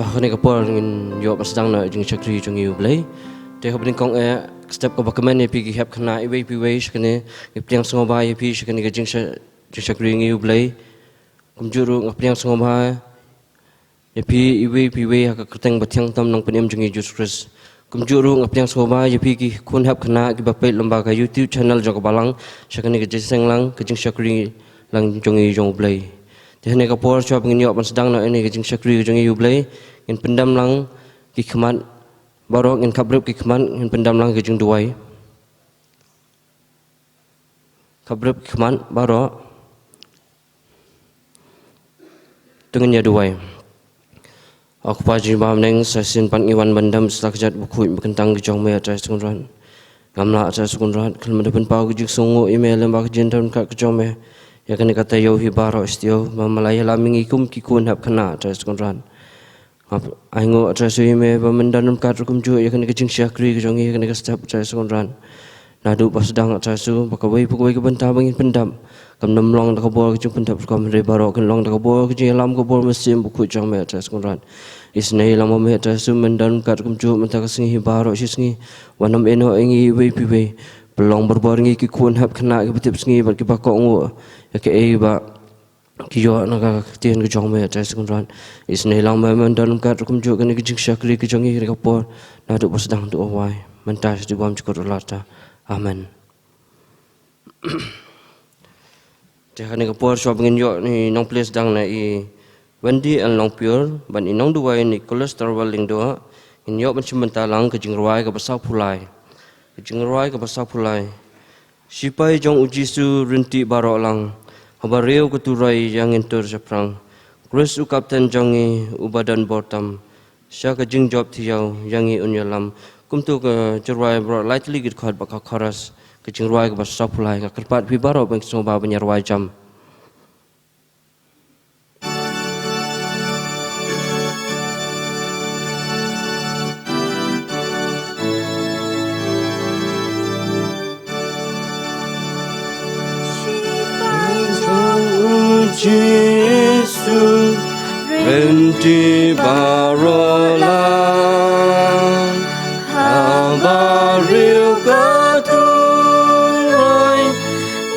Kani kapor ngin yo pasdang na jing chakri jung yu blai te habni kong step ko bakamen pi ki hep khana iwe pi we shkane ipriang songoba ye pi shkane ga jing chakri ngi yu blai kumjuru ngapriang songoba ye pi iwe pi we ha ka kuteng bathyang tam nang penem jung Jesus Christ kumjuru ngapriang songoba ye pi ki kun hep khana ki bapai lomba ka YouTube channel jong balang shkane ga jing lang ka jing chakri lang jung yu jong blai Tehne kapor chop ngin yo sedang na ini gajing syakri gajing yu blai ngin pendam lang ki khman barok ngin kabrep ki khman ngin pendam lang gajing duai kabrep ki khman barok tengin ya duai aku paji bam neng sasin pan iwan bandam stakjat bukui bekentang gejong me atas kunran gamla atas kunran kalau mendapat pau gajing songo email lembak jentan kat gejong me ya kan kata yo hi baro istio mamalaya laming ikum ki kun hap khana atas konran aingo atas yo me bamandanum katrukum ju ya kan kecing syakri ke jongi ya kan step atas konran nadu pasdang atas su bakawai ke bentah bangin pendam kam namlong da kabor ke pendam kam re baro kan long da kabor ke lam kabor mesim buku jong me atas konran isnai lam me atas su mandanum katrukum ju mentaka singi baro singi wanam eno ingi we pi belong berbaringi ki kun hap kena ki betip sengi bar ki bakok ngu ya ke ba ki yo naga tien ki jong me atas kunran isne lang me dalam kat kum ju kan ki jing syakri ki jongi ki kapor na du pasdang du awai mentas di bam cukur lata amen Tehani kapor so bangin yo ni nong place dang na i Wendy and long pure ban inong duai Nicholas Tarwaling doa in yo mencimentalang ke jing ruai ke pasau pulai Jingrai ke pasal pulai. Sipai jong ujisu rinti barok lang. Habareu keturai yang entur seprang. Chris ukapten jongi ubadan bortam. Syaka jing job tiau yangi unyalam. Kumtu ke jerai barok lightly git khad bakal karas. Ke jingrai ke pasal pulai. Ke kerpat pi barok bang soba penyarwai jam. Yesus renti barolang habaril katurai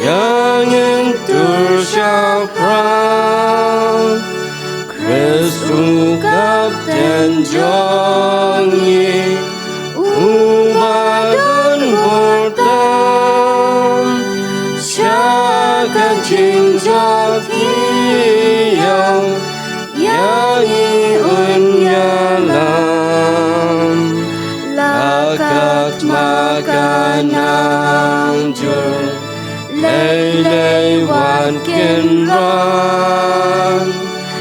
yang entur syaprang Kristus kapten jongi ubadan bortam syaka jingjot yang unyalam lakat makanang jur lei wan kinran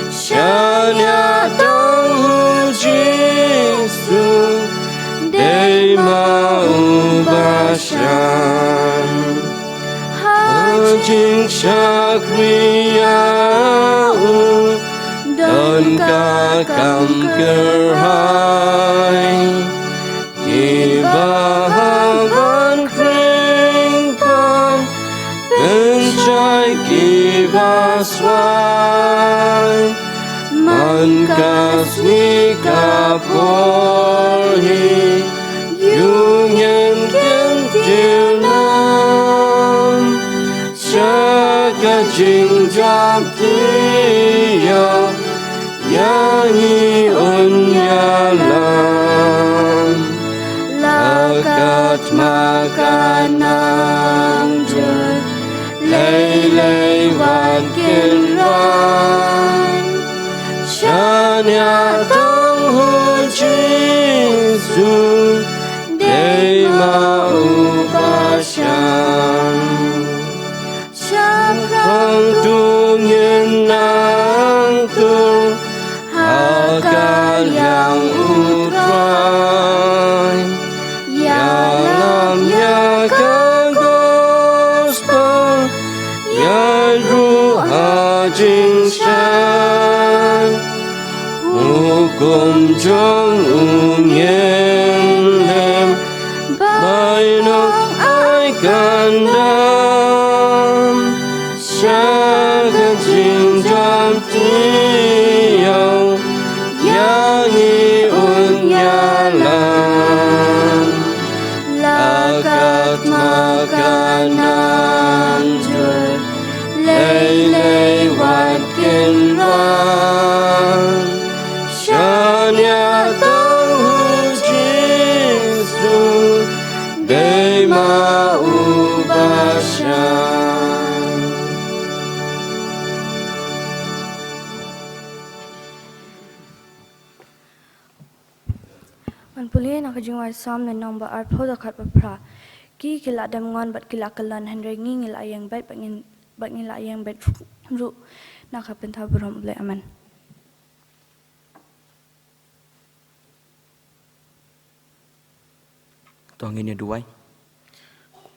syanya tang jisu dei mau basyan hajing syakriau dan kakam kerhai di bahaban kringpan pencai kibaswai mankas nikapolhi yungen kentilnam syaka jingjam tiya yangi unyalam lakat makanang jur lei wan kinran syanya tang hu jisu dei mau pasyan syapang tungin nang tur akal yang utrai yalamnya ke gospel ya ruha jingshan hukum jong ungyen hem bainok ai kandam syaka jingjam tiang yang มันปุลีนักจิงไว้ซ้อมในน้องบ่อาร์พอดขัดปะพระกี้กิลาดำงอนบัดกิลากลันฮันเรงงิลายังเบ็ดบัดงิลายังเบ็ดรู้นะครับเป็นท้าวบรมเลยอามัน Tong ini dua.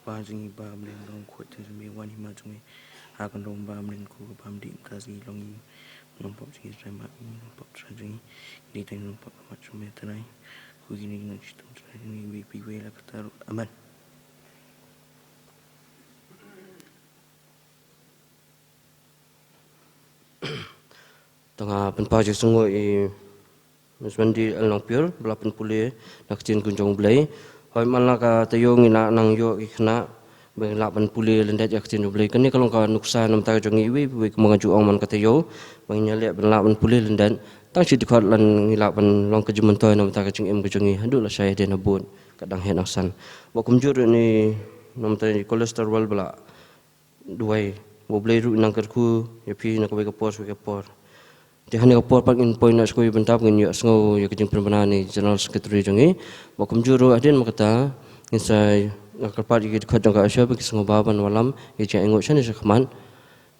Ba jingi ba mlen long khot te me wan hima jungi. Ha kan long ba mlen ku ba mdi kazi long yi. Long pop jingi trai ma long pop trai jingi. Ni teng long pop ma chume tanai. Ku gini gini chitum trai jingi we pi we la kataru aman. Tengah penpau je sungguh Mesbandi along pure belapan pulih nak cin kunjung belai. Hoi malah ka tayo ngina nang yo ikna belapan pulih lendat jak cin belai. Kini kalau ka nuksa nam tayo jongi iwi we mengaju ong man ka tayo mengyalek belapan pulih lendat. Tang si dikot lan ngilapan long kejumentoy nam tayo jeng em kejongi handu lah saya dia nabun kadang hen aksan. Bakum jur ni nam tayo kolesterol bela duai. Bo belai ru nang kerku ya pi nak we kapor we kapor. Dia hanya kapor pak in point nak sekoi bentap ngin yo sngo yo kejing permanaan ni general secretary jongi bakum juru adin makata insai kalpat iki dekat jangka Asia bagi sngo baban walam ye ja engok sane sekman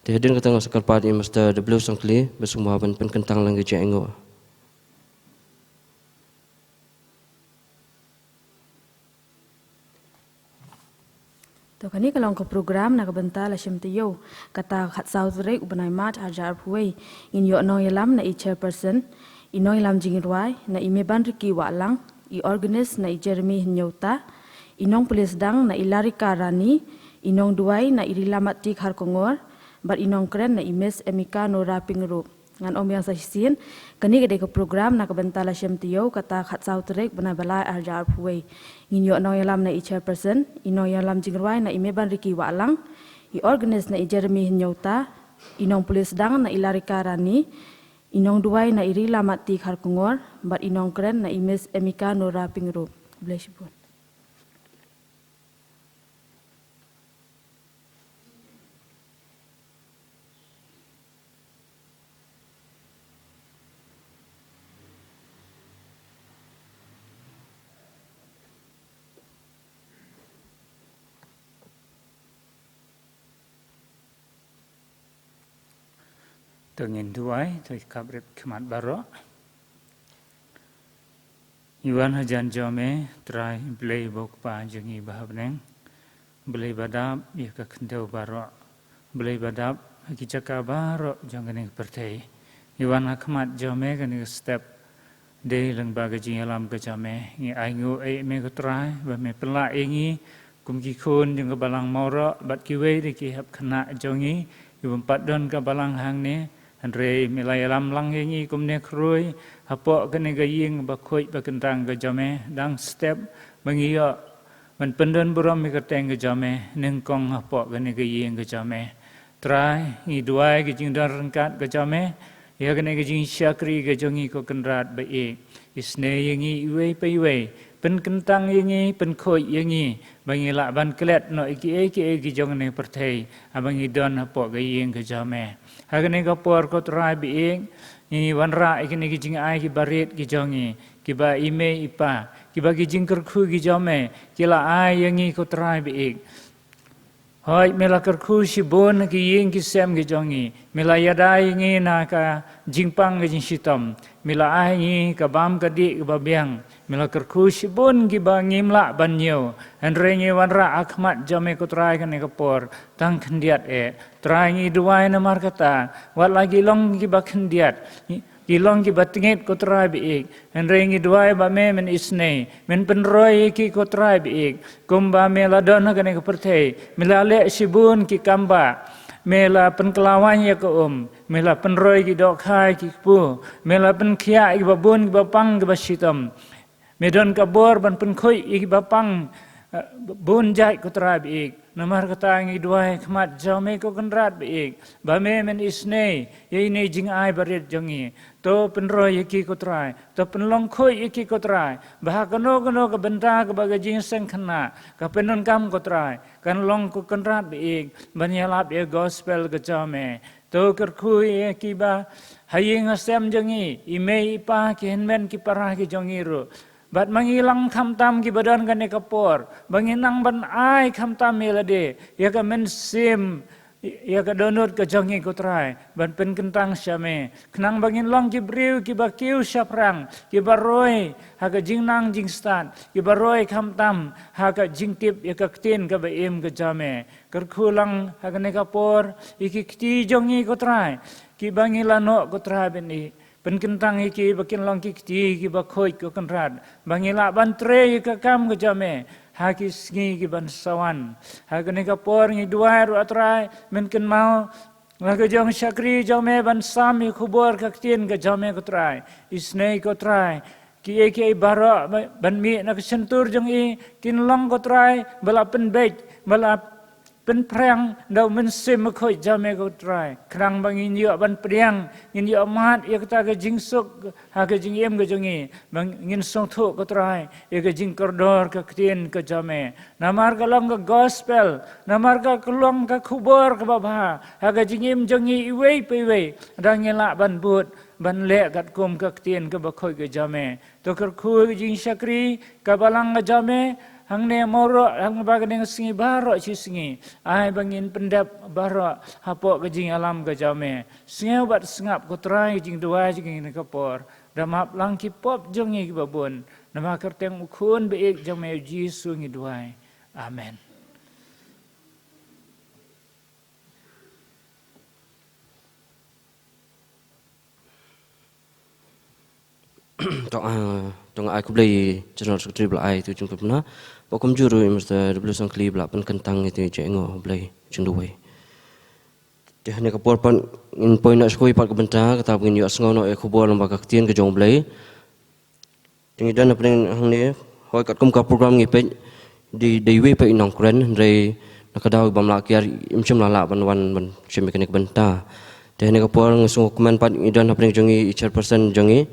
dia adin kata ngas kalpat ni master w sangkli besung baban pen kentang lang ja engok. To kani kalong ko program na kabenta la shimtiyo kata khat south rek ubanai mat hajar phuai in yo no yalam na i chairperson i no yalam jingirwai na i meban riki walang i organist na i Jeremy Nyota i nong police dang na i Larika Rani i nong duai na i rilamat tik har kongor bar i nong kren na i Miss Emika Nora Pingrup ngan om yang sahisin kani gede ko program na kabenta la shimtiyo kata khat south rek banai balai hajar phuai in yo no yalam na i chairperson i no yalam jingirwai na i meban riki walang i organist na i Jeremy Nyota i nong police dang na i Larika Rani i nong duai na i rilamat tik har kongor bar i nong kren na i Miss Emika Nora Pingrup bless you. Tengin duai terikap rep kemat barok. Iwan hajan jome trai belai bok pa jengi bahabneng. Belai badap ya ke kendau barok. Belai badap haki caka barok jangan pertai. Iwan hakmat jome kan step day lang baga jing alam ke jame. Ngi aingu me ke trai ba me pelak ingi kum ki kun jeng ke balang maurok bat ki wei de ki hap kena jongi. Iwan padon ke balang hang ni Andre milai alam lang ingi kumne krui hapok kene gaying bakoi bakentang ke jame dang step mengiyo man pendon buram mi keteng ke jame nengkong hapok kene gaying ke jame trai ngi duai ke jing dar rengkat ke jame ya kene ke jing syakri ke jongi ko kendrat baik isne yengi iwe pe iwe pen kentang yengi pen khoi yengi bangi la ban klet no iki jong ne perthei abangi don hapok gaying ke jame Hagane kapor ko trai biing ni wanra ikini kijing ai ki barit ki jongi ki ba ime ipa ki ba ki jing kerkhu ki jome kila ai yangi ko trai biing hoi mela kerkhu si bon ki ying ki sem ki jongi mela yadai ngi na ka jingpang ki jing sitom mela ai ngi ka bam ka di ka babiang mela kerkhu si bon ki ba ngimla banyo Henry wanra akhmat jame ko trai kan kapor tang kendiat trai ngi duai na mar kata wat lagi long ki ba kendiat ki long ki ba tingit ko trai bi Henry ngi duai ba me men isne men penroi ki ko trai bi kumba me la don kan ko perthei milale sibun ki kamba mela penkelawanya ko mela penroi ki dok khai ki pu mela penkhia ki babun ki bapang ki basitom medon kabor ban penkhoi ki bapang bun jai ko trab ik namar kata ngi duai khmat jame ko kendrat ik ba me men isne ye ne jing ai barit jongi to penro yeki ko trai to penlong khoi yeki ko trai ba kano ka benta ka ba jing seng khna ka penon kam ko trai kan long ko kendrat ik banyalap ye gospel ka jame to ker khui yeki ba haying asem jongi ime ipa ki henmen ki parah ki jongi ro Bat mangilang kamtam ki badan kan kapor, banginang ban ai kamtam melade, ya ka mensim, ya ka donut ka jongi kutrai, ban pen kentang syame, kenang bangin long ki briu ki bakiu syaprang, ki baroi, ha ka jingnang jingstan, ki baroi kamtam, ha ka jingtip ya ka ktin ka baim ka jame, kerkulang ha ka kapor, iki kti jongi kutrai, ki bangilano kutrai beni. Penkentang iki bakin long ki kti ki bakoi ko kenrat bangila bantre ka kam ke jame haki sngi ki ban sawan hakane ka por ngi duai ru atrai men ken mau Maka jong syakri jame ban sami khubor ka ktin ka jame ko trai isnei ko trai ki eki bara ban mi na sentur jong i kin long ko trai bala pen bej bala pen prang dau men sim khoi jame ko trai krang bang in yo ban priang in yo mat ye kata ka jingsuk ha ka jing em ka jongi bang ngin song thu ko trai ye ka jing kordor ka ktin ka jame namar ka long ka gospel namar ka klong ka khubor ka baba ha ka jing em jongi iwei pe wei dang ngela ban but ban le kat kum ka ktin ka ba khoi ka jame to kar khu jing syakri ka balang ka jame hang ne moro hang baga dengan singi baro si singi ai bangin pendap baro hapo ke jing alam ke jame singi bat sengap ko trai jing dua jing ni kapor damap lang ki pop jongi ki babon nama kerteng ukun beik jame jisu ngi duai amen. Tong ai ku blai general secretary blai tu jung kupna pokom juru mr w sang kli bla pen kentang itu jengo blai jung duai te hane ka por pan in point nak skoi pat ka benta kata bungin yo sngono e khubor lembaga ktien ke jong blai tingi dan apeng hang ne hoi kat kum ka program ngi pe di we pe inong kren re nakadaw bamla kiar imchum la ban wan ban chemi kenek benta te hane ka por ngasung komen pat idan apeng jongi chairperson jongi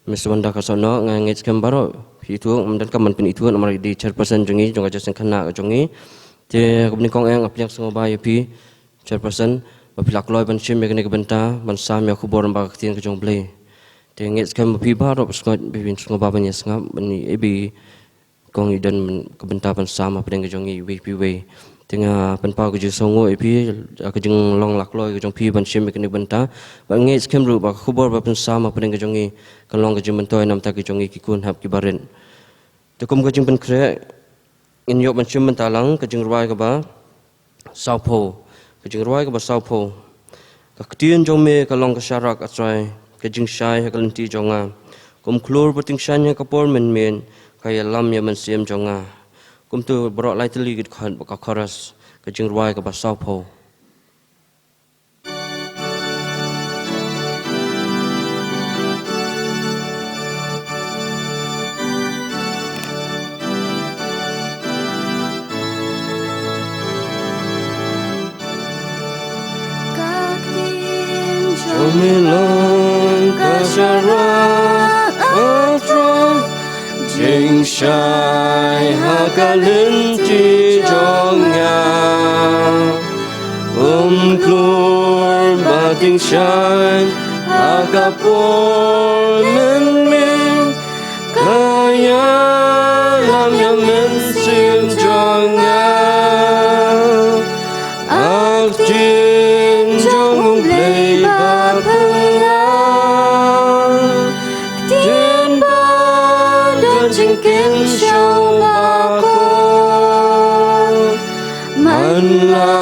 Mr. Wanda kasono ngangit kembaro itu mendan kaman pin itu nomor di chairperson jongi jonga jasen kana jongi te kubni kong eng apyak songo ba yapi chairperson bapilak loy ban chim mekene benta ban sam ya khubor ba ktin ke jong blai te ngit kam pi ba ro skot bibin songo ba ban yasngap bani ebi kong idan ke benta ban sam apa deng ke jongi we pi we tinga pen pa ke songo epi ke jeng long lak loy ke jong pi ban chim mekene benta ba ngit kam ru ba khubor ba ban sam apa deng ke jongi kalong ke jeng toy nam ta ke jongi ki kun hap ki baren te kum ke jeng pen kre in yo ban chim mentalang ke jeng ruai ke ba saupo ke jeng ruai ke ba saupo ka ktien jong me kalong ke syarak atrai ke jeng syai ha kalenti jonga kum klur puting syanya ka por men men kaya lam ya men siem jonga kum tu brok lai teli git khan ka chorus ke jeng ruai ke ba saupo Milang kasyarak atro jing syai hakalenti jonga klur bating syai hakapor men kaya lam yang mensim jonga aktin jong blai Jengkin syau bakor manla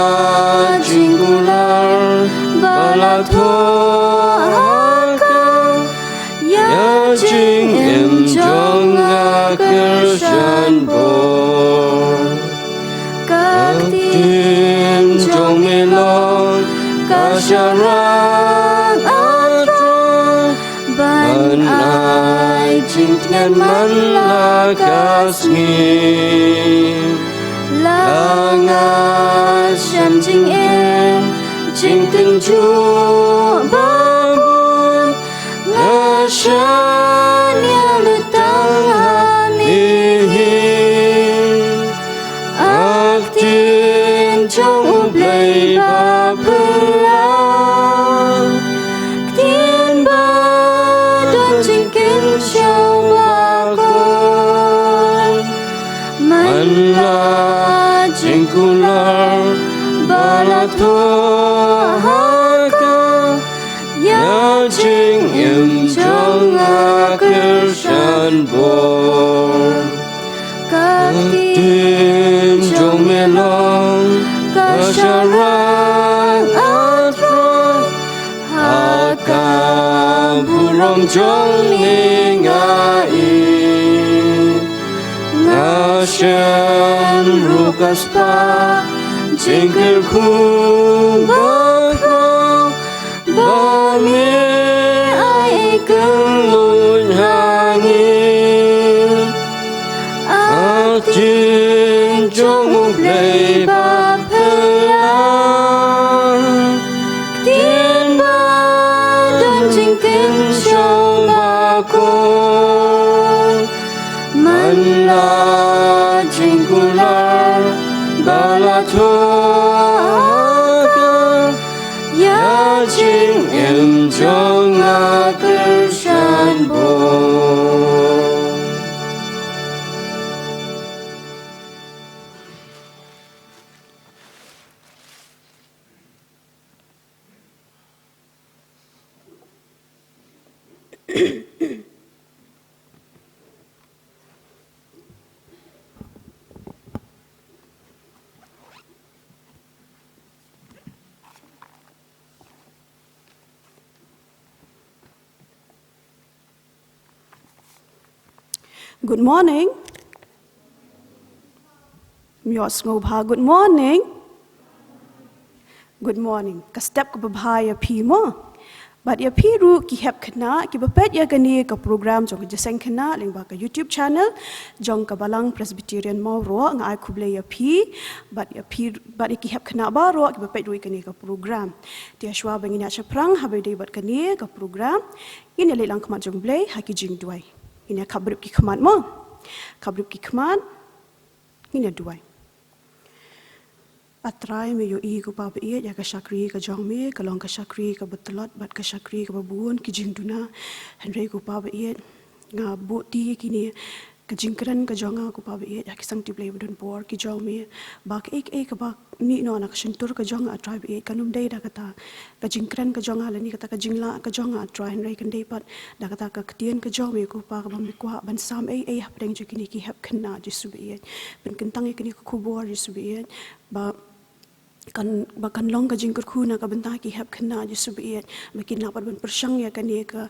jinggular balato haka ya jing em jong akersyan bor kaktin jong melon kasyarak atro ban ai jing dengan malakasngi langas syam jing e jing ting ju babun ngasyan ya lutang hanihin aktin jong ublay babelang ktin ba dan jingkin syau bakun jing im jong akershan bor Din jong melong kasharang atron Hakam burong jong ningai Ngasyan rukas pa jingkir ku bakal Bami ai kelun hangin Jin jong play ba pelang Tin ba dan jingkin show ba kong Man la jingkular bala toga Ya jing im jong akershan bong Good morning. Myos ngobha good morning. Good morning. Ka step ka babhaya pi mo. But ya pi ru ki hep khna ki bapet ya gani ka program jong ka jaseng khna lengba ka YouTube channel jong ka balang Presbyterian mo ro nga ai khuble ya pi but ya ki hep khna ba ro ki bapet ru kani ka program. Tia shwa bangin ya chaprang habe dei bat kani ka program in ya lelang khma jong blai ha ki jing duai. Ini kabrip ki khman mo. Kabrip ki khman ini duai. Atrai me yo i ko pa be ya ka shakri ka jong me ka long ka shakri ka batlot bat ka shakri ka babun ki jing duna henre ko pa be nga bo ti ki ni ka jingkran ka jonga ko pa be ya ki sang ti play budon por ki jong me ba ka ek ba ni no na ka shintur ka jonga atrai be ka num dei da ka ta ka jingkran ka jonga la ni ka ta ka jingla ka jonga atrai henre kan dei pat da ka ta ka ktien ka jong me ko pa ka bam kwa ban sam hap deng ju ki ni ki hap khna ji su be ben kan tang ki ni ko khubor ji su be ba kan long ka jingkur khuna ka benta ki hap khna ji su be makin la pat ban persang ya kan ye ka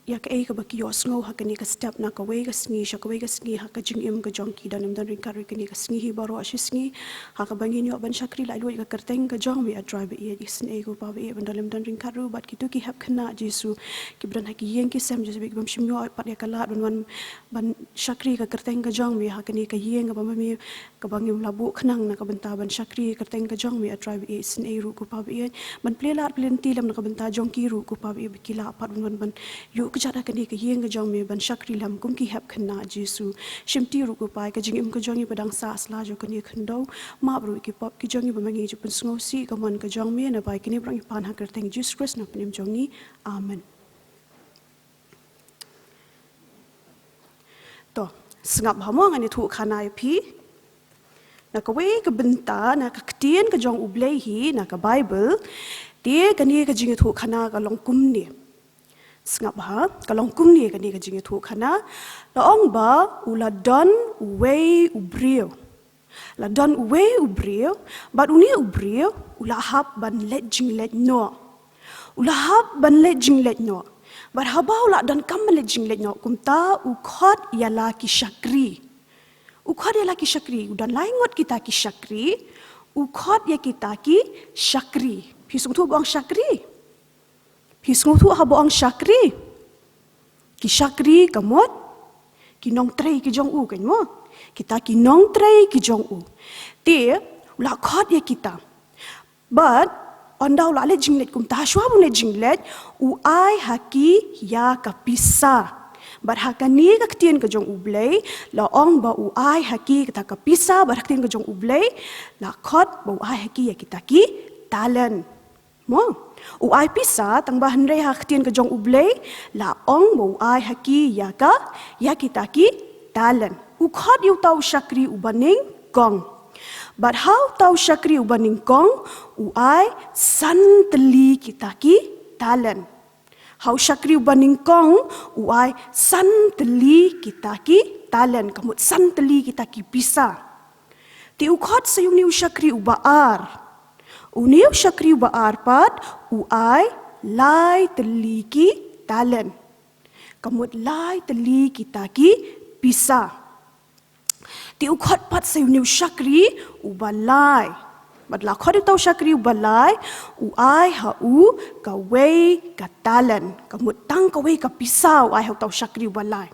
ya ka ei ka ba ki yos ngo ha kan ka step na ka we ka sngi sha ka we ka sngi ha ka jing im ka jong ki danim dan ring ka ri kan ka sngi hi baro ashi sngi ha ka bangin yo ban shakri lai lo ka kerteng ka jong me a drive ye ji sne go pa be ban dalim dan ring ka ru bat ki tu ki hap khna ji su ki bran ha ki yeng ki sem ji be bam shim yo pat ya ka la ban shakri ka kerteng ka jong me ha kan ka yeng ka ba me ka bangim labu khnang na ka benta ban shakri kerteng ka jong me a drive ye sne ru ko pa be ban plela plen ti lam na ka benta jong ki ru ko pa be ki la pat ban yo kejada kani ka yeng ka jong me ban shakri lam kum ki hap khna jisu shimti ru ko pai ka jing im ka jong i padang sa asla jo kani khndo ma bru ki pop ki jong i bamangi ju pun sngo si ka man ka jong me na pai kini brang pan ha kerteng Jesus Christ na pnim jong i amen to sngap hamo ngani thu khana pi na ka we ka benta na ka ktien ka jong ublei hi na ka bible te kani ka jing thu khana ka long kum ni sngap ha kalong kum ni ka ni ka jing thu khana la ong ba ula don we ubrio la don we ubrio but uni ubrio ula hap ban let jing let no ula hap ban let jing let no but haba ula don kam let jing let no kumta u khot yala ki shakri u khot yala ki shakri udan laingot kita ki shakri u khot ya kita ki shakri phisung thu bang shakri Pisngu tu habo ang shakri. Ki shakri kamot. Ki nong trei ki jong u kan mo. Kita ki nong trei ki jong u. Te ula khot ya kita. But onda ula le jinglet kum ta shwa bu le jinglet u ai haki ya kapisa. But hakani ka ktien ka jong ublei la ong ba u ai haki ta kapisa ba ktien ka jong ublei la khot ba u ai haki ya kita ki talent. Mo u ai pisa tang ba hanre ha ktien ka jong ublei la ong bo ai haki ya kita ki talent u khot yu tau shakri u baning kong but how tau shakri u baning kong u ai santli kita ki talent Hau syakri ubaningkong uai santeli kita ki talen kamut santeli kita ki bisa. Ti ukhot sayuni syakri ubaar. Uniu syakri ubaar pat uai lai teli ki talen. Kamut lai teli kita ki bisa. Ti ukhot pat sayuni syakri ubalai. Badla khod tau syakri ubalai uai hau kawei katalan kamut tang kawei kapisau ai hau tau syakri ubalai.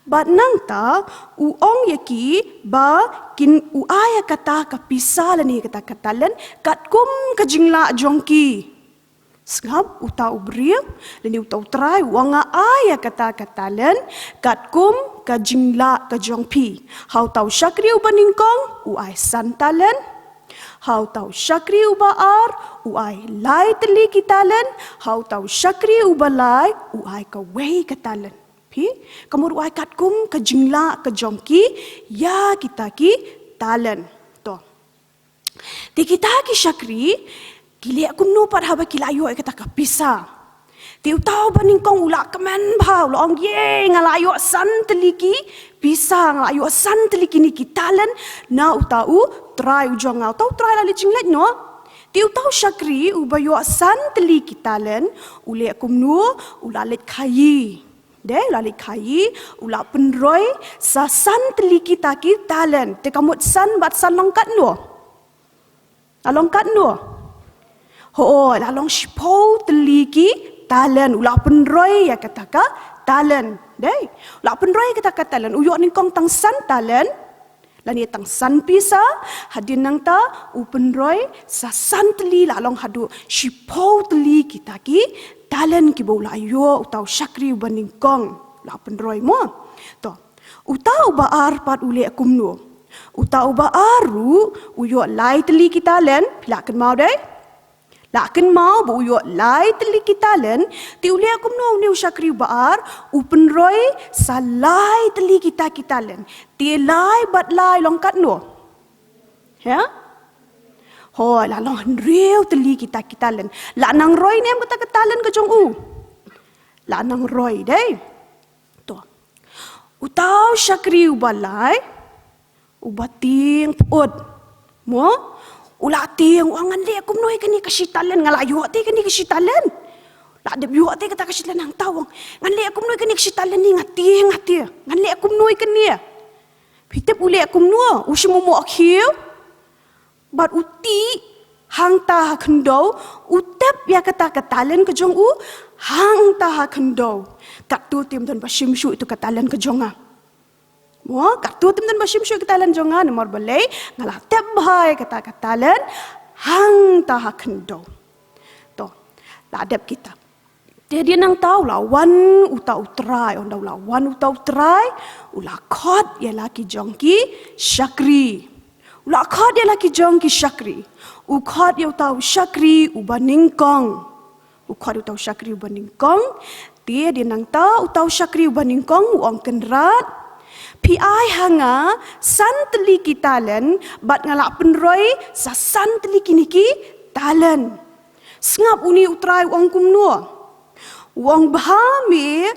Bad nang ta uong yaki ba kin uai kata kapisa lani kata katalan kat kum kajingla jongki. Sengap uta ubriu lani uta utrai wanga ai kata katalan kat kum kajingla kajongpi. Hau tau syakri ubaningkong uai santalan. Hau tau syakri ubaar, uai lai teli kitalan. Hau tau syakri ubalai, uai kawei katalan. Pi, kamu uai katkum ke jingla ke jongki, ya kita ki talan. To. Di kita ki syakri, kili aku nupat haba kilayo kata kapisa. Tiu tahu baningkong ulak kemen bau long ye ngalayo san teliki bisa ngalayo san teliki ni kitalan na utau try ujong ngau tau try lali jinglet no tiu tahu syakri ubayo san teliki kitalan ule kumnu ulalet kayi de lalit kayi ulak penroy sa san teliki taki talan te kamut san bat san longkat no alongkat no ho lalong shipau teliki talan ulah penroy ya kataka talan dei ulah penroy kataka talan uyok ningkong tang san talan lani tang san pisa hadin nang ta u penroy sa san teli lalong hadu shipau teli kita ki talan ki bola yo utau syakri baningkong ulah penroy mo to utau baar pat ule kumno utau baaru uyok lai teli kita talan pilakan mau dei lakin mau bu yo lai teli kitalan ti ule akum no ne syakri baar upen roy salai teli kita kitalan ti lai bat lai longkat no ya ho la long real teli kita kitalan la nang roy nem kata kitalan ke jong u la nang roy dei to utau syakri ubalai ubating put mo ulati yang wangan dia aku menoi kini kasitalan ngalayu hati kini kasitalan la de biu hati kata kasitalan hang tawang ngan le aku menoi kini kasitalan ni ngati ngan le aku menoi kini pitep ule aku menoi usimu mo akhir bat uti hang ta kendo utep ya kata katalan ke jong u hang ta kendo kat tu tim dan basimshu itu katalan ke jonga mo kartu tim dan basim syuk katalan jongan nomor belai ngalah tep bahai kata katalan hang tah kendo to ladap kita dia nang tahu lawan utau try ondau lawan utau try ula khot ya laki jongki syakri ula khot ya laki jongki syakri u khot ya utau syakri ubaningkong u khot utau syakri ubaningkong dia nang tahu utau syakri ubaningkong uang kenrat PI hanga san teli kitalan bat ngalak penroy sa san teli kiniki talan sengap uni utrai wong kumno wong bahame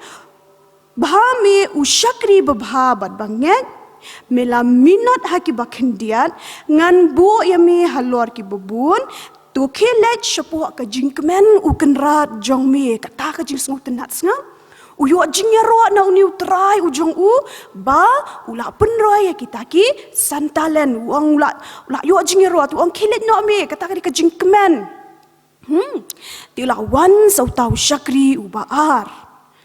usyakri babha bat banget mela minat haki bakhendiat ngan bo yami halor ki bubun tu kelet syapo ka jingkemen ukenrat jongme kata ka jing sengut tenat sengap uyo jingero na uni utrai ujong u ba ula penroy kita ki santalan uang ula yo jingero tu uang kilit no me kata ka jingkemen ti lawan sau tau syakri ubaar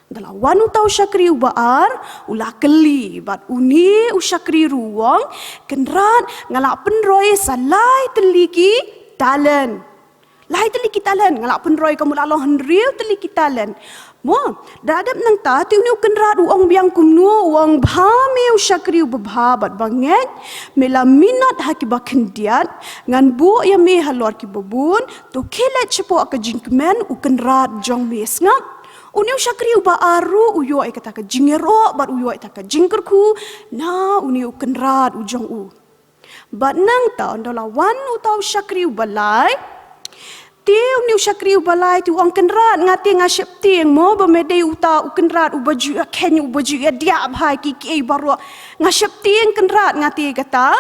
dalawan utau syakri ubaar ula keli bat uni usyakri ruang kenrat ngalak penroy salai teliki talan lai teliki talan ngalak penroy kamu lalong henriu teliki talan mo dadap nang ta ti uni kenrat uang biang kumnu uang bhame usyakri ubabhabat banget mela minat haki bakhendiat ngan bu ya me halor ki babun to kelet chepo ka jingkemen u kenrat jong mes ngap uni usyakri ubaaru uyo ai kata ka jingero bat uyo ai ta ka jingkerku na uni u kenrat ujong u bat nang ta ndolawan utau syakri ubalai Tiu niu syakri ubalai tu ang kenrat ngati ngasep tiang mo bamedai uta u kenrat u baju ken u baju dia bhai ki baru ngasep tiang kenrat ngati kata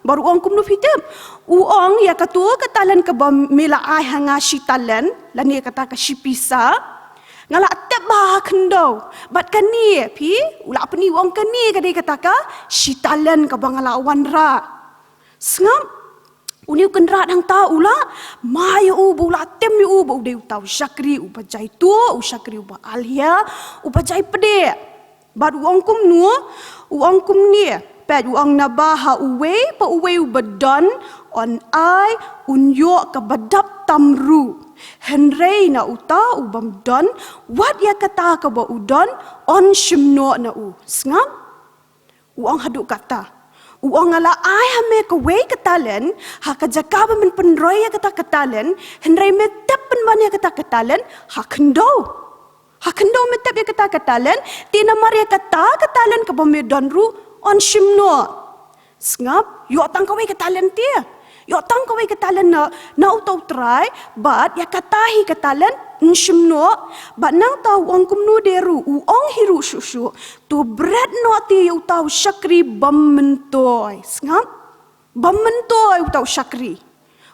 baru ong kumnu fitem uong ya katua katalan ke bamela ai hanga shitalan lani kata ka shipisa ngala tebah kendo bat kani pi ula pani wong kani kadai kata ka shitalan ka bangala wanra sngam uniu kenrat hang ta ula mai u bula tem u bu de tau syakri u bajai tu u syakri u ba alia u bajai pede bat wong kum nu wong kum ni pet wong nabaha uwe pa uwe u badan on ai unyo ka badap tamru henrei na uta u bamdan wat ya kata ka ba udon on shimno na u sngam wong haduk kata uang ala ai hame ka wei katalan ha ka jakaba men penroya kata katalan henrai metap penbania kata katalan ha kendo metap ya kata katalan tina maria kata katalan ka bamedon ru on shimno sngap yo tang ka wei katalan tia yo tang ka wei katalan na utau try but ya katahi katalan nshimno but nang tau ong kumnu deru uong hiru shushu tu bread no ti utau syakri bammentoy sngam bammentoy utau syakri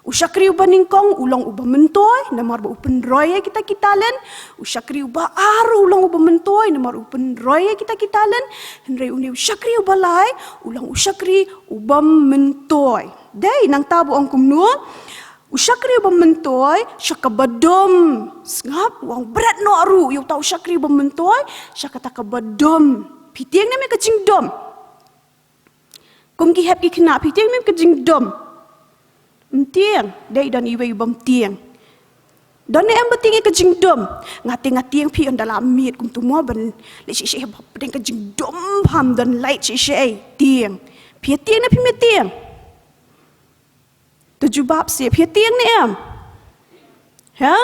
usyakri ubaningkong ulang ubamentoy namar ba upenroy kita kitalan usyakri uba aru ulang ubamentoy namar upenroy kita kitalan henry uni usyakri ubalai ulang usyakri ubamentoy dai nang tabu ong kumnu usyakri bamentoy syakabadom sngap wang berat no aru you tahu syakri bamentoy syakata kabadom pitiang na me kajing dom kum ki happy kena pitiang me kajing dom mtiang dai dan iwe bam tiang dan ne am batingi kajing dom ngati yang pi dalam mit kum tu mo ban le shi bap deng kajing dom ham dan light shi tiang pi tiang na pi me tiang tujuh bab siap hiang ni am, ha?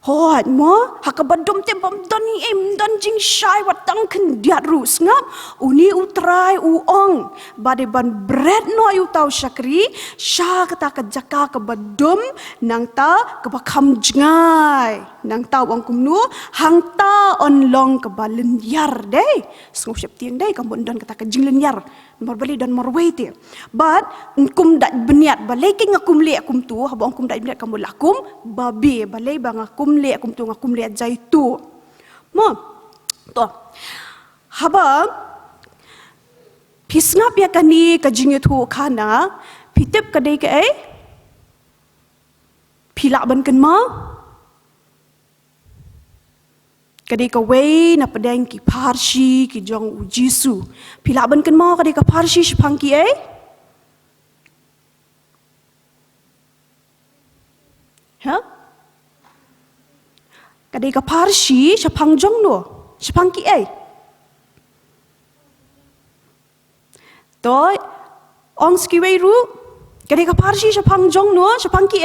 Hot mo, hakabadom tembam doni don jing shai wat tang kendiat rus ngap, uni utrai uong, badeban bread no ayu tau syakri, sya kata kejaka kabadom nang ta kebakam jengai, nang ta wang kumnu hang ta on long kebalen yar deh, sengop siap tiang deh kamu don kata kejing lenyar. Berbalik dan merway dia. But kum dak beniat balai ke ngakum le akum tu, habang kum dak beniat kamu lakum babi balai bang akum le akum tu ngakum le jaitu. Mo. To. Haba pisngap ya kani kajing tu kana pitep kadai ke pilak ban kan ma kadai ka wei na pedang ki parsi ki jong u jisu pila ban kan mau kadai ka parsi shpang ki ha kadai ka parsi shpang jong no shpang ki to ong ski wei ru kadai ka parsi shpang jong no shpang ki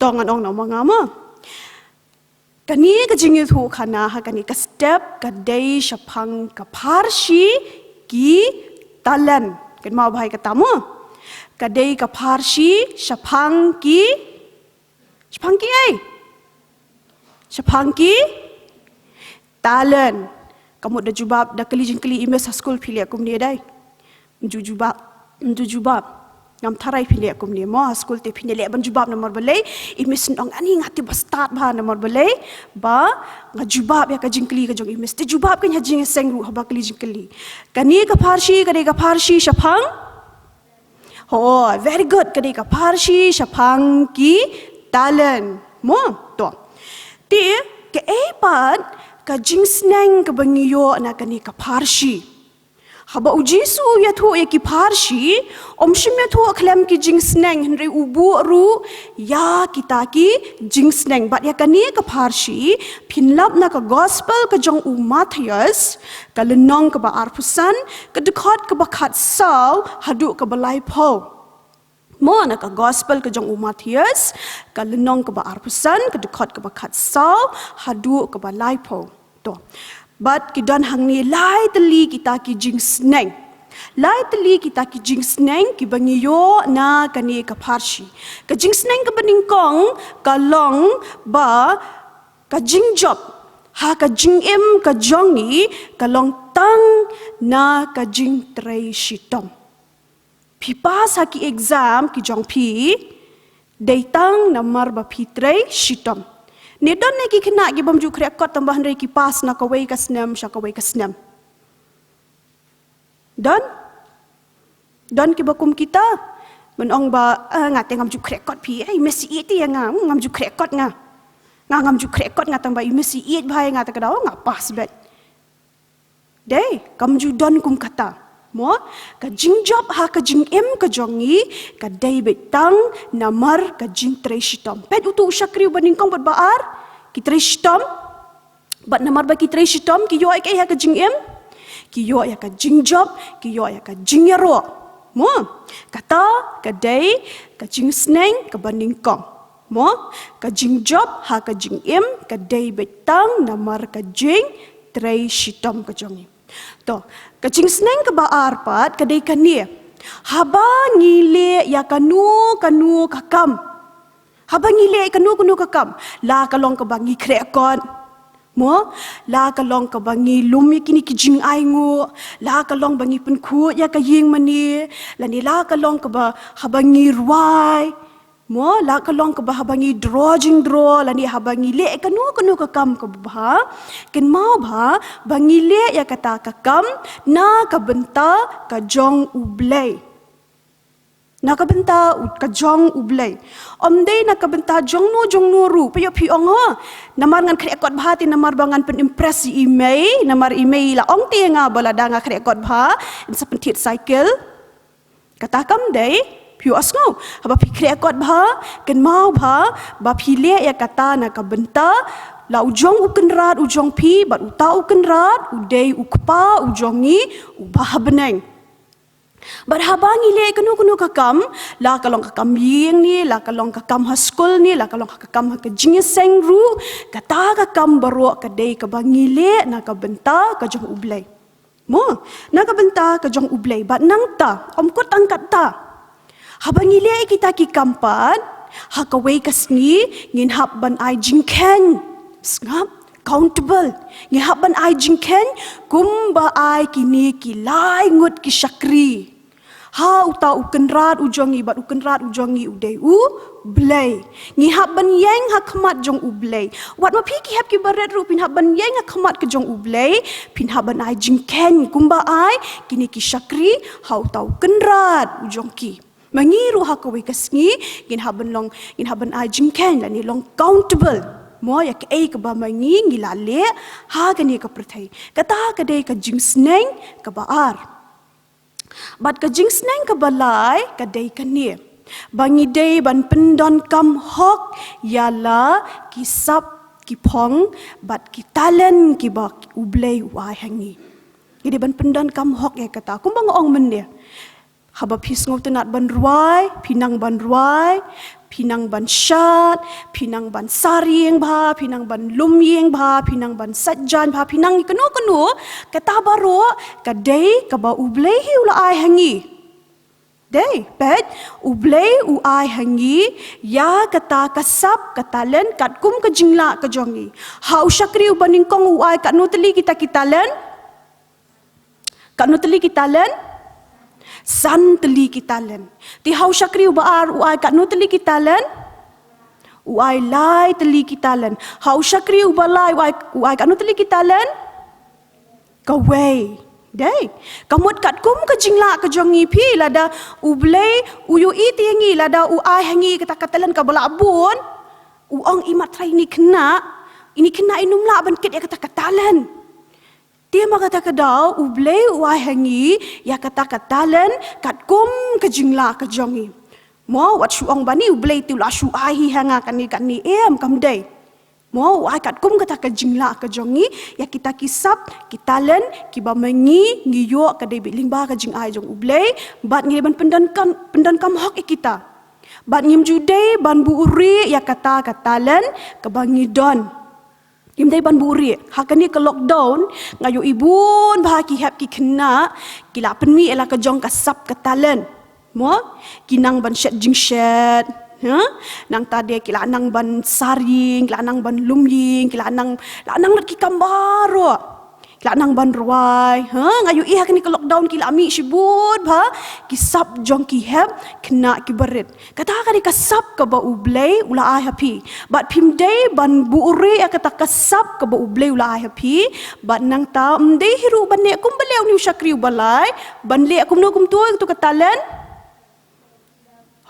dongan ong nama ngama. Kani kajing itu kana ha kani ka step kadai syapang ka parsi ki talan. Kan mau bahai katamu. Kadai ka parsi syapang ki syapang ki talan. Kamu dah jubab dah keli jengkeli email sa school pilih aku ni dai. Jubab. Ngam tarai pilih aku ni mo school te pilih le ban jubab nomor balai imis ndong ani ngati ba start ba nomor balai ba ngajubab ya ka jingkli ka jong imis te jubab kan hajing sengru haba kli jingkli kani ka parsi syapang oh very good kani ka parsi syapang ki talan mo to te ke epat ka jing sneng ka bangiyo na kani ka parsi haba ujisu ya tu ya ki parsi omshim ya tu aklam ki jing sneng henry ubu ru ya kita ki jing sneng bat ya kani ka parsi pinlap na ka gospel ka jong u Matthias ka lenong ka ba arpusan ka dekat ka ba khat saw hadu ka balai po mo na ka gospel ka jong u Matthias ka lenong ka ba arpusan ka dekat ka ba khat saw hadu ka balai po to But kidan hang ni lai teli kita ki jing sneng. Lai teli kita ki jing sneng ki bangiyo na kani ka parshi. Ka jing sneng ka baningkong ka long ba ka jing job. Ha ka jing im ka jongi ka long tang na ka jing trei shitom. Pi pas ha ki exam ki jong pi deitang namar ba pi trei shitom. Ne don ne ki kena ki bamju krekot tambahan rei ki pas na ka wei ka snem sha ka wei ka snem. Don ki bakum kita menong ba ngate ngam ju krekot pi mesti iti yang ngam ju krekot ngam ju krekot tambah mesti it bhai ngata kadao pas bet dei kam ju don kum kata mo ka jing job ha ka jing em ka jongi ka dei betang namar ka jing treshitom pet utu syakri baning kong bat baar ki treshitom bat namar ba ki treshitom ki yo ai ha ka jing em ki yo ya ka jing job ki yo ya ka jing yaro mo kata kadai ka jing sneng ka baning kong mo ka jing job ha ka jing em kadai betang namar ka jing trei shitom ka jongi to ka jing sneng ka baar pat kadai kani haba ngile ya kanu kakam haba ngile kanu kakam la kalong ka bangi krekon mo la kalong ka bangi lumi kini ki jing aingu la kalong bangi penku ya ka ying mani la ni la kalong ka ba habangi ruai mo la kalong ka ba habangi draw la ni habangi le kanu ka kam ka ba ken mau ba bangi le ya kata ka kam na ka benta ka jong ublei na ka benta ka jong ublei omdei na ka benta jong nu ru payo pi ong ha namar ngan krekot bhati namar bangan pen impress email namar email la ong ti nga balada nga krekot bha sa pentit cycle kata kam dei pi asngo haba pi krekot bha ken mau bha ba pi le ya kata na ka benta la ujong ukenrat ujong pi bat utau ukenrat udei ukpa ujongi ubah beneng Barhabangi le kanu kakam la kalong kakam ying ni la kalong kakam haskul ni la kalong kakam ka jingeseng ru kata kakam baro kadai ka bangi le na ka benta ka jong ublei mo na ka benta ka jong ublei bat nang ta omkot angkat ta habangi le kita ki kampat ha ka wei kasni ngin hab ban ai jingken ngap countable ngihap ban ai jingken kumba ai kini ki lai ngut ki syakri ha uta ukenrat ujongi bat ukenrat ujongi udei u blei ngihap ban yang ha khamat jong u blei wat ma phiki hap ki baret ru pin hap ban yang ha khamat ke jong u blei pin hap ban ai jingken kumba ai kini ki syakri ha uta ukenrat ujong ki mangiru ha ka wei kasngi ngin hap ban ai jingken la ni long countable mo ya ke ai ka ba mangi ngilale ha gani ka prathai kata ka dei ka jing sneng ka baar bat ka jing sneng ka balai ka dei ka ni bangi dei ban pendon kam hok yala ki sap ki phong bat ki talen ki ba ublei wai hangi ide ban pendon kam hok ya kata kum bang ong men dia haba phis ngau tenat ban ruai pinang ban ruai pinang ban syat, pinang ban saring bha, pinang ban lumyeng bha, pinang ban satjan bha, pinang kenu kata baro kadai ka ba ublei hi ula ai hangi. Dei, pet ublei u ai hangi ya kata kasap katalen kat kum ka jingla ka jongi. Ha usyakri u baning kong u ai kat nuteli kita kitalen. Kat nuteli kitalen. San teli kitalen. Ti hau syakri ubaar uai kat nu teli kitalen. Uai lai teli kitalen. Hau syakri ubalai uai kat nu teli kitalen. Kawai. Dei. Kamut kat kum ke jingla ke jongi pi lada ublei uyu iti hangi lada uai hangi kata katalen ka balabun. Uong imat trai ini kena inumla ban kit ya kata katalen. Dia kata kadau ublei uai hangi ya kata katalen kat kum ke jingla ke jongi. Mo wat shuong bani ublei tu la shu ai hi hanga kan ni em kam dei. Mo uai kat kum kata ke jingla ke jongi ya kita kisap kitalen ki ba mengi ngiyo ka dei biling ba ke jing ai jong ublei bat ngi ban pendan kam hok kita. Bat ngim judei ban bu uri ya kata katalen ke bangi don. Imdai ban buri, hakani ke lockdown, ngayo ibun bahaki hap ki kena, kila penmi ela ke jong kasap ke talent. Mo, kinang ban shet jing shet. Nang tadi kila nang ban saring, kila nang ban lumying, kila nang nak ki kambaro. Kila nang ban ruai, ngayo iha kini ke lockdown kila ami shibud ba, kisap jong ki hep kena ki berit. Kata kani kasap ke ba ublay ula ai happy. But pimday ban buuri kata kasap ke ba ublay ula ai happy. But nang ta mday hiru ban le kum balew ni syakri balai, ban le kum no kum tu katalan.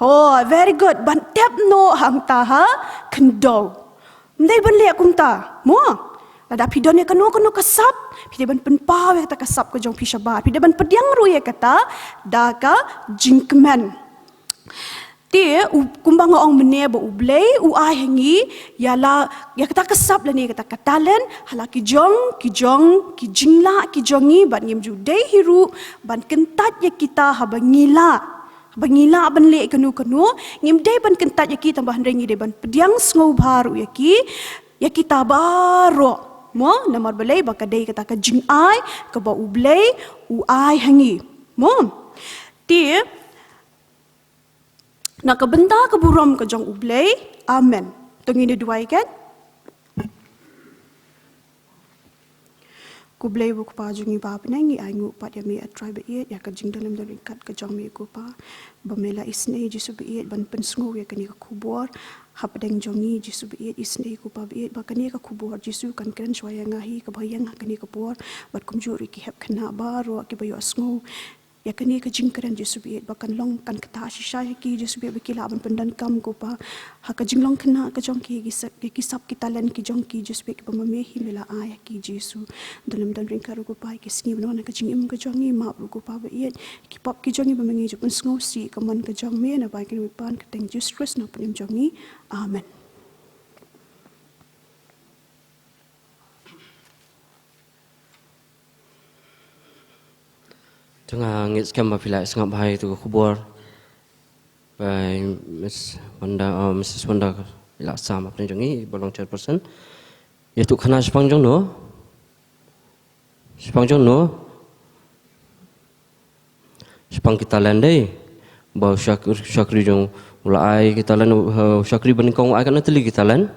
Oh, very good. Ban tap no hang ta ha kendo. Mday ban le kum ta. Mo. Ada pidon yang kanu kasap, pide ban penpaw yang kata kasap ke jong pishabar, pide ban pediang ru yang kata daga jingkman. Dia kumbang ong mene ba ublay uai hangi yala ya kata kasap lah ni kata katalan hala ki jong ki jingla ki jongi ban yem judai hiru ban kentat ya kita habangila ban le kanu ngim dai ban kentat ya kita tambah rengi dai ban pediang sngau baru ya kita baru mo namar balay baka day kata ka jing ai ka ba ublay uai hangi mo ti nakabenta ka buram ka jong ublay amen tungin duai kan kublay bu pa jungi ba penangi ai ngu pat ya me tribe it ya ka jing dalam dari kat ka jong me ko pa bamela isne jisu be it ban pensngu ya kani ka kubor hapadeng jongi jisu be it isne ko pa be it ba kani ka kubor jisu kan kren swaya ngahi ka bayang kani ka por bat kumjuri ki hep khana baro ki bayo asngu ya kani ka jingkran jisu be it ba kan long kan kata shisha ki jisu be kila ban pendan kam ko pa ha ka jinglong khana ka jong ki sap ki talan ki jong ki jisu be ki bamamehi mela aya ki jisu dalam dan ring karu ko pa ki sngi bno na ka jingim ka jongi ma ru ko pa be it ki pop ki jongi bamangi jupun sngosi ka man ka jong me na ba ki pan ka teng jisu Christ na punim jongi amen. Tengah ngit skam ba pilai sengap bahai tu kubur. By Mrs. Wanda ila sama pen jongi bolong chairperson. Ya tu khana sepang jong no. Sepang kita landai. Ba syakri jong ulai kita lan syakri ban kong ai kan teli kita lan.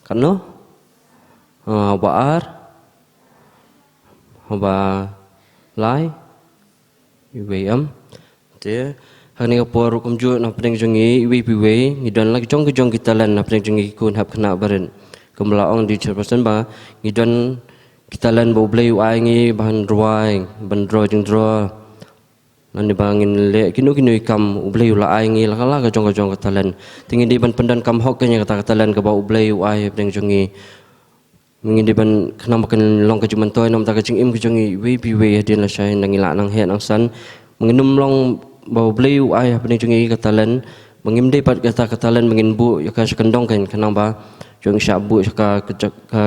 Kan no? Baar. Ba lai iwam te hani kapor kum ju na pring jongi iwi piwe ngidon lagi jong kita lan na pring jongi kun hap kena baren kemlaong di chairperson ba ngidon kita lan bo blai ai ngi ban ruai ban dro jing dro nan bangin le kinu ikam ublai ula ai ngi la ka jong kita lan tingin di ban pendan kam hok nya kata lan ka ba ublai ai pring jongi mengin ban kena makan long kejuman toy nom tak kecing im kejongi we piwe hadin la syai nang ila nang he nang san menginum long bau bleu ai apa ni jongi katalan mengim dei pat katalan mengin bu ya ka sekendong kan kenang ba jong syabu ka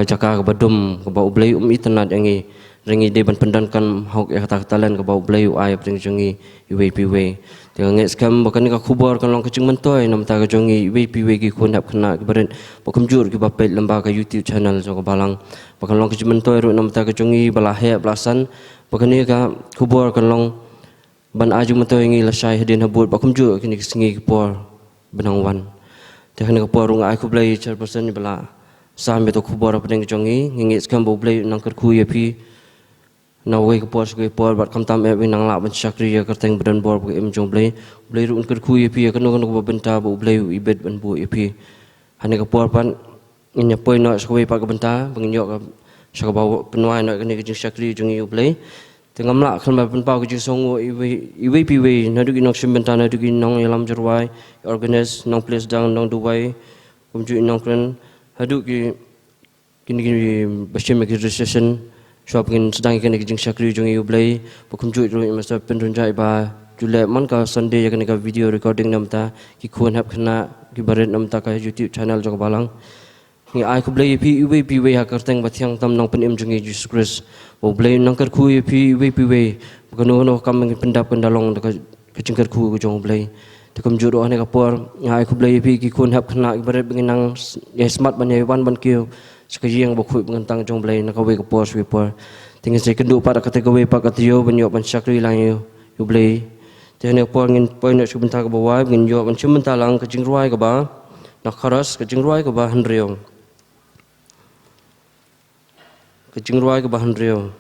jaka ka badum ka bau bleu itnat yangi ringi dei ban pendankan hok ya katalan ka bau bleu ai apa ni jongi we piwe tengah ngek skam bukan ka kubur kan long kecing mentoy nom tak jongi we piwe ki kun hap kena ki beren bukan jur ki bapet lembaga YouTube channel jo ka balang bukan long kecing mentoy ru nom tak jongi balahe belasan bukan ni ka kubur kan long ban aju mentoy ngi lasai hadin habut bukan jur kini singi kubur benang wan tengah ka kubur ngai ku blai chairperson ni bala sambe to kubur apa deng jongi ngek skam bo blai nang kerku ya pi na wei kapor segai por bat kamtam e nang la ban syakri ya kerteng badan bor ke em jong blai ru ker khu ye pi kan ko benta bo blai ibet ban bu ye pi hane kapor pan nya poi no segai pa ke benta bangnyok ka saka bawa penuai no kene ke syakri jong ye blai tengam la kan ban pa ke songo iwe pi we na du inok sim benta na du inong yalam jerwai organize nong place down nong dubai kumju inong kren hadu ki kini basim ke recession Shop ingin sedang ikan jing syakri jong iu blai bukum ju ru masa penrunjai ba jule man ka Sunday ikan ka video recording namta ki kun hap kena ki baret namta ka YouTube channel jong balang ni ai ku blai pi iwe pi we ha kerteng bathiang tam nong penim jong Jesus Christ bo blai nang ker khu pi iwe pi we bukan no kam pendap pendalong ka kecing ker khu jong blai tekum ju ro ne ka por ai ku blai pi ki kun hap kena ki baret benginang ya smart ban ye wan ban kiu Sekali yang berkhuit mengentang jong belai nak kawai kepor swipor. Tinggal saya kenduk pada kata kawai pak kata yo banyak pensyakri lang yo belai. Tiada por ngin poin nak sebentar ke bawah ngin yo macam bentar lang kecing ruai ke bah. Nak keras kecing ruai ke bah hendriong. Kecing ruai ke bah hendriong.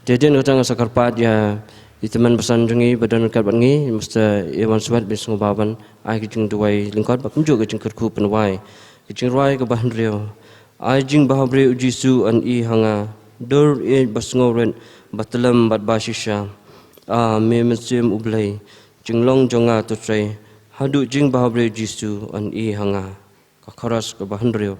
Jadi nak jangan sakarpat ya. Di teman pesan jongi badan dekat bangi mesti iwan suat bis ngobaban ai kecing duai lingkot bakum juga kecing kerku penwai. Kecing ruai ke bah hendriong. Ai jing bahabre ujisu an I hanga dur I basngoren batalam bat basisha me mesim ublai jinglong jonga tutrai hadu jing bahabre ujisu an I hanga kakaras ke bahandrio.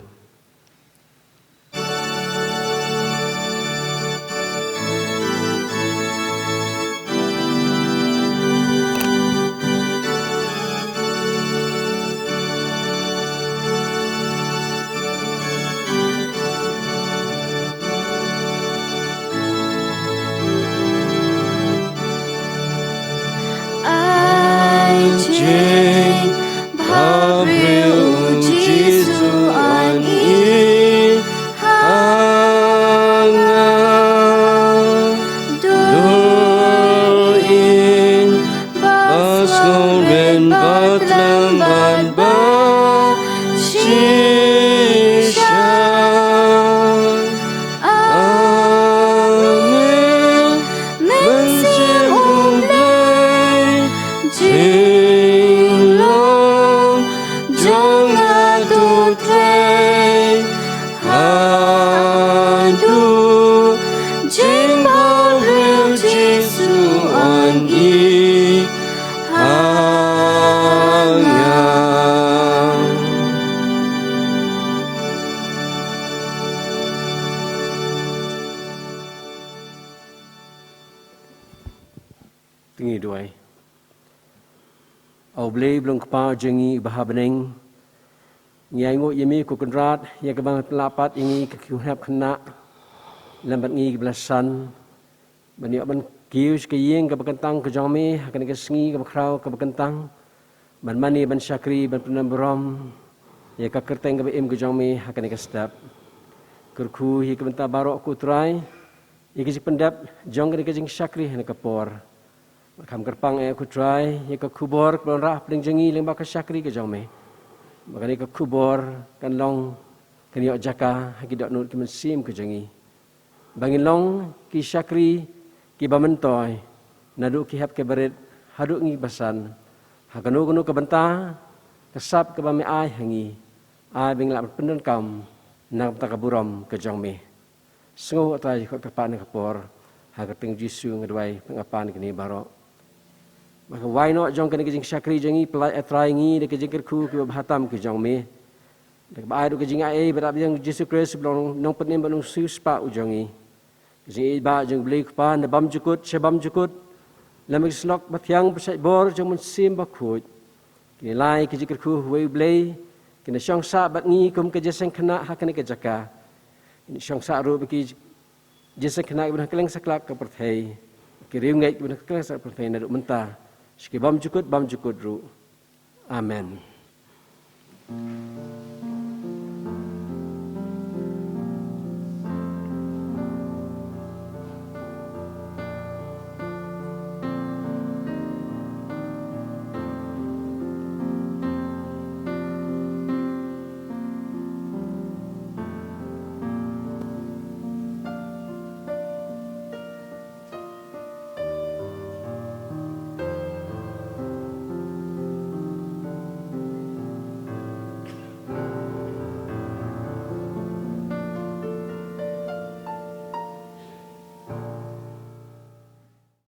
Tingi duai. Au blei belum kepa jengi bahabeneng. Nyai ngut yemi ku kendrat ya kebang pelapat ingi kekuhap kena lambat ngi belasan. Baniak ban kius ke yeng ke bekentang ke jami akan ke sengi ke bekrau ke bekentang. Ban mani ban syakri ban penamberom ya ka kerteng ke im ke jami akan ke sedap. Kerku hi ke bentar barok ku try. Iki si pendap jong ke jing syakri hana ke por. Kam kerpang aku try ya ke kubor kelon rah peling jengi leng baka syakri ke jome. Makani ke kubor kan long kan yok jaka haki dak nut kimen sim ke jengi. Bangin long ki syakri ki bamentoy naduk ki hap ke berit haduk ngi basan. Hakanu kunu ke benta kesap ke bami ai hangi. Ai bing lak penden kam nak takaburom ke jome. Sengu atai ko kerpan ke por ha ke teng jisu ngedwai pengapan kini barok. Maka why not jong kena kejing syakri jengi pelai atrai ngi de kejing kerku ke bahatam ke jong me. Dek bai do kejing ai berap yang Yesus Kristus belong nong penim banung suspa ujongi. Kejing ba jong beli kepan de bam jukut sebam jukut. Lam slok bathyang pesai bor jong mun sim bakut. Kini lai kejing kerku we blei kena syong sa bat ngi kum ke jeseng kena hakane ke jaka. Ini syong sa ru beki jeseng kena ke keleng saklak ke perthai. Kirim ngai ke keleng saklak perthai naduk mentah. Sikit bam jukut ru. Amen.